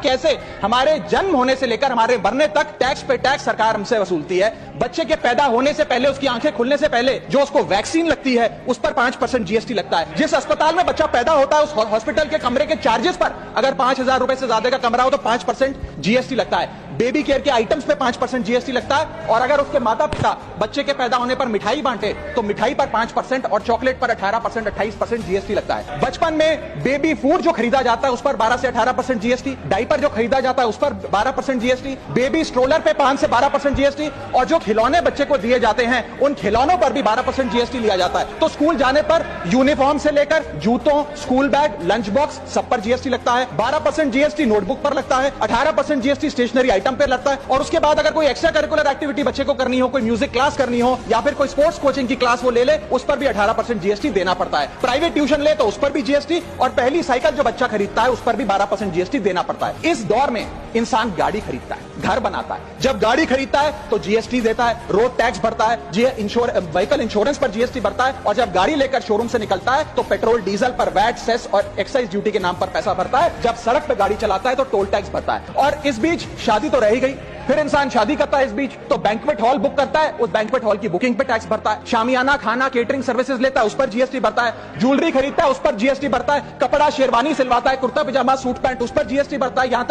कैसे हमारे जन्म होने से लेकर हमारे मरने तक टैक्स पे टैक्स सरकार हमसे वसूलती है। बच्चे के पैदा होने से पहले, उसकी आंखें खुलने से पहले जो उसको वैक्सीन लगती है उस पर 5% जीएसटी लगता है। जिस अस्पताल में बच्चा पैदा होता है उस हॉस्पिटल के कमरे के चार्जेस पर अगर 5,000 रुपए से ज्यादा का कमरा हो तो 5% जीएसटी लगता है। बेबी केयर के आइटम्स पे 5% जीएसटी लगता है। और अगर उसके माता पिता बच्चे के पैदा होने पर मिठाई बांटे तो मिठाई पर 5% और चॉकलेट पर 18%, 28% जीएसटी लगता है। बचपन में बेबी फूड जो खरीदा जाता है उस पर 12 से 18% जीएसटी, डायपर जो खरीदा जाता है उस पर 12% जीएसटी, बेबी स्ट्रोलर पे 5 से 12% जीएसटी, और जो खिलौने बच्चे को दिए जाते हैं उन खिलौनों पर भी 12% जीएसटी लिया जाता है। तो स्कूल जाने पर यूनिफॉर्म से लेकर जूतों, स्कूल बैग, लंच बॉक्स सब पर जीएसटी लगता है। 12% जीएसटी नोटबुक पर लगता है, 18% जीएसटी स्टेशनरी आइटम पर लगता है। और उसके बाद अगर कोई एक्स्ट्रा करिकुलर एक्टिविटी बच्चे को करनी हो, कोई म्यूजिक क्लास करनी हो या फिर कोई स्पोर्ट्स कोचिंग की क्लास वो ले ले, उस पर भी 18% जीएसटी देना पड़ता है। प्राइवेट ट्यूशन ले तो उस पर भी जीएसटी, और पहली साइकिल जो बच्चा खरीदता है उस पर भी 12% जीएसटी देना पड़ता है। इस दौर में इंसान गाड़ी खरीदता है, घर बनाता है। जब गाड़ी खरीदता है तो जीएसटी देता है, रोड टैक्स भरता है, व्हीकल इंश्योरेंस पर जीएसटी भरता है, और जब गाड़ी लेकर शोरूम से निकलता है तो पेट्रोल डीजल पर वैट, सेस और एक्साइज ड्यूटी के नाम पर पैसा भरता है। जब सड़क पर गाड़ी चलाता है तो टोल टैक्स भरता है। और इस बीच शादी तो रह ही गई, फिर इंसान शादी करता है, इस बीच तो बैंक्वेट हॉल बुक करता है, उस बैंक्वेट हॉल की बुकिंग पे टैक्स भरता है। शामियाना, खाना, केटरिंग सर्विसेज लेता है, उस पर जीएसटी भरता है। ज्वेलरी खरीदता है, उस पर जीएसटी भरता है। कपड़ा शेरवानी सिलवाता है, कुर्ता पजामा, सूट पैंट, उस पर जीएसटी भरता है। यहां तक